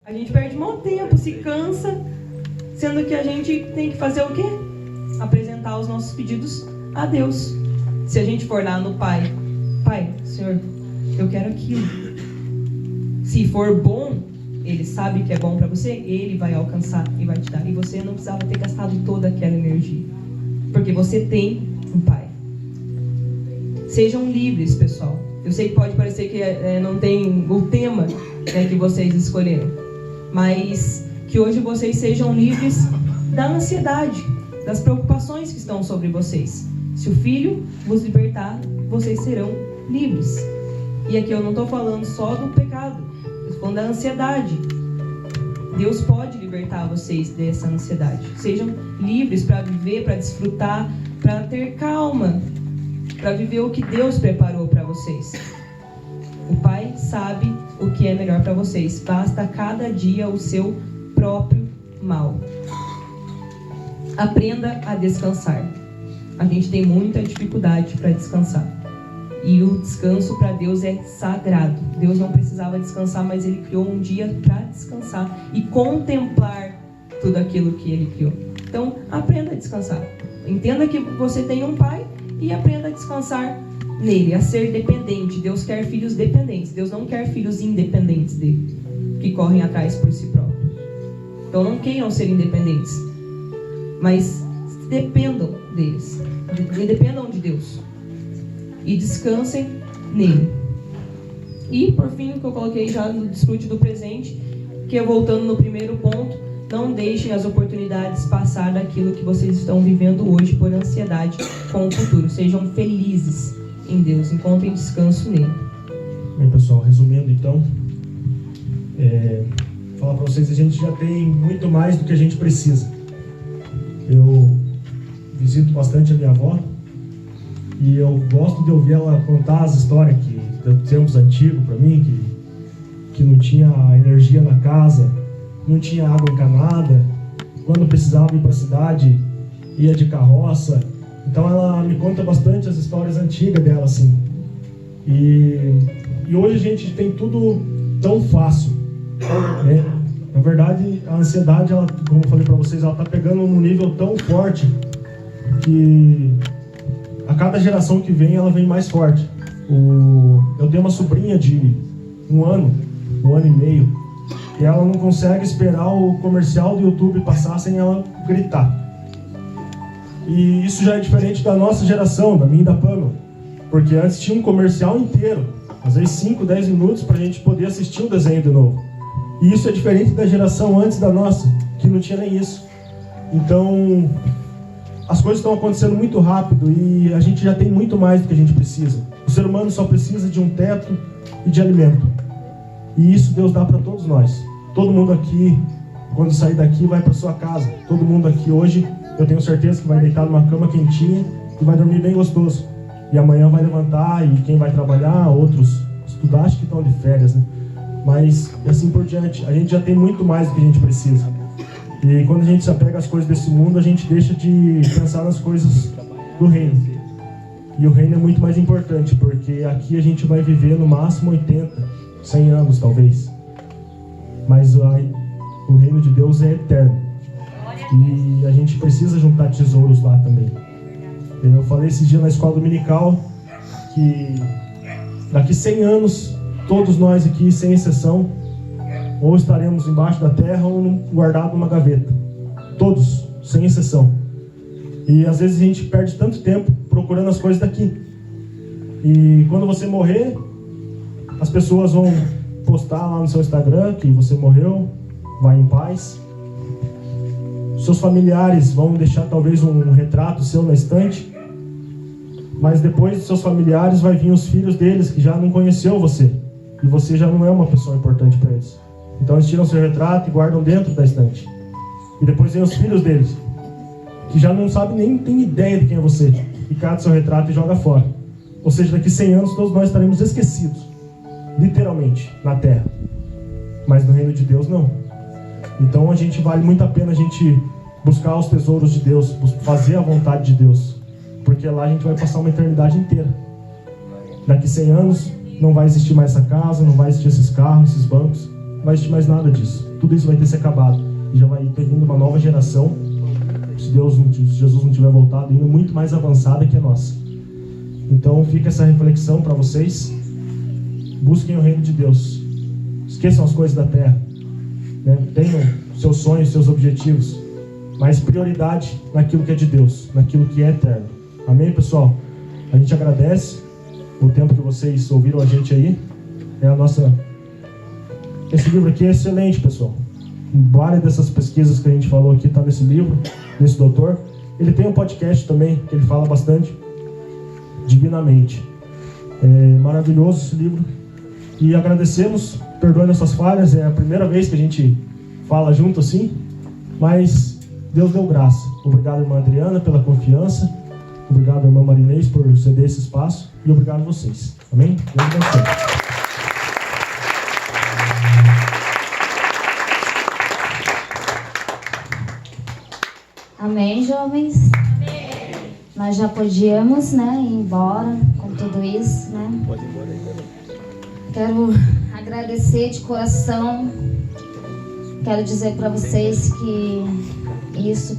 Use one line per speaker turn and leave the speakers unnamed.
A gente perde mau tempo, se cansa, sendo que a gente tem que fazer o quê? Apresentar os nossos pedidos a Deus. Se a gente for lá no Pai, Senhor, eu quero aquilo. Se for bom, Ele sabe que é bom para você, Ele vai alcançar e vai te dar. E você não precisava ter gastado toda aquela energia, porque você tem um Pai. Sejam livres, pessoal. Eu sei que pode parecer que não tem o tema, né, que vocês escolheram, mas que hoje vocês sejam livres da ansiedade, das preocupações que estão sobre vocês. Se o Filho vos libertar, vocês serão livres. E aqui eu não estou falando só do pecado, eu estou falando da ansiedade. Deus pode libertar vocês dessa ansiedade. Sejam livres para viver, para desfrutar, para ter calma, para viver o que Deus preparou para vocês. O Pai sabe o que é melhor para vocês. Basta cada dia o seu próprio mal. Aprenda a descansar. A gente tem muita dificuldade para descansar. E o descanso para Deus é sagrado. Deus não precisava descansar, mas Ele criou um dia para descansar e contemplar tudo aquilo que Ele criou. Então, aprenda a descansar. Entenda que você tem um Pai e aprenda a descansar nele, a ser dependente. Deus quer filhos dependentes. Deus não quer filhos independentes dele, que correm atrás por si próprios. Então não queiram ser independentes, mas dependam deles, dependam de Deus e descansem nele. E por fim, o que eu coloquei já no desfrute do presente, que é voltando no primeiro ponto: não deixem as oportunidades passar daquilo que vocês estão vivendo hoje por ansiedade com o futuro. Sejam felizes em Deus, encontrem descanso nele.
Bem, pessoal, resumindo então, falar para vocês, a gente já tem muito mais do que a gente precisa. Eu visito bastante a minha avó e eu gosto de ouvir ela contar as histórias que de tempos antigos para mim, que não tinha energia na casa, não tinha água encanada, quando precisava ir para a cidade ia de carroça. Então ela me conta bastante as histórias antigas dela, assim. E hoje a gente tem tudo tão fácil, né? Na verdade, a ansiedade, ela, como eu falei para vocês, ela está pegando num nível tão forte que a cada geração que vem, ela vem mais forte. Eu tenho uma sobrinha de um ano e meio, e ela não consegue esperar o comercial do YouTube passar sem ela gritar. E isso já é diferente da nossa geração, da minha e da Pamela, porque antes tinha um comercial inteiro, às vezes 5, 10 minutos, para a gente poder assistir um desenho de novo. E isso é diferente da geração antes da nossa, que não tinha nem isso. Então, as coisas estão acontecendo muito rápido e a gente já tem muito mais do que a gente precisa. O ser humano só precisa de um teto e de alimento. E isso Deus dá para todos nós. Todo mundo aqui, quando sair daqui, vai para sua casa. Todo mundo aqui hoje, eu tenho certeza que vai deitar numa cama quentinha e vai dormir bem gostoso. E amanhã vai levantar, e quem vai trabalhar, outros estudar, acho que estão de férias, né? Mas, e assim por diante, a gente já tem muito mais do que a gente precisa. E quando a gente se apega às coisas desse mundo, a gente deixa de pensar nas coisas do reino. E o reino é muito mais importante, porque aqui a gente vai viver no máximo 80, 100 anos talvez. Mas o reino de Deus é eterno. E a gente precisa juntar tesouros lá também. Eu falei esse dia na escola dominical que daqui 100 anos, todos nós aqui, sem exceção, ou estaremos embaixo da terra ou guardados numa gaveta. Todos, sem exceção. E às vezes a gente perde tanto tempo procurando as coisas daqui. E quando você morrer, as pessoas vão postar lá no seu Instagram que você morreu, vai em paz. Seus familiares vão deixar talvez um retrato seu na estante, mas depois dos seus familiares vai vir os filhos deles que já não conheceu você, e você já não é uma pessoa importante para eles. Então eles tiram seu retrato e guardam dentro da estante. E depois vem os filhos deles, que já não sabem nem tem ideia de quem é você, e cata seu retrato e joga fora. Ou seja, daqui 100 anos todos nós estaremos esquecidos, literalmente, na terra. Mas no reino de Deus não. Então vale muito a pena a gente buscar os tesouros de Deus, fazer a vontade de Deus, porque lá a gente vai passar uma eternidade inteira. Daqui 100 anos não vai existir mais essa casa, não vai existir esses carros, esses bancos, vai existir mais nada disso. Tudo isso vai ter se acabado. E já vai ter vindo uma nova geração, se Jesus não tiver voltado, ainda muito mais avançada que a nossa. Então fica essa reflexão para vocês. Busquem o reino de Deus. Esqueçam as coisas da terra, né? Tenham seus sonhos, seus objetivos, mas prioridade naquilo que é de Deus, naquilo que é eterno. Amém, pessoal? A gente agradece o tempo que vocês ouviram a gente aí. Esse livro aqui é excelente, pessoal. Várias dessas pesquisas que a gente falou aqui está nesse livro, desse doutor. Ele tem um podcast também, que ele fala bastante, Divinamente. É maravilhoso esse livro. E agradecemos, perdoem nossas falhas, é a primeira vez que a gente fala junto assim, mas Deus deu graça. Obrigado, irmã Adriana, pela confiança. Obrigado, irmã Marinês, por ceder esse espaço. E obrigado a vocês. Amém? Deus abençoe.
Amém, jovens? Amém. Nós já podíamos, né, ir embora com tudo isso, né? Pode ir embora aí também. Quero agradecer de coração. Quero dizer para vocês que isso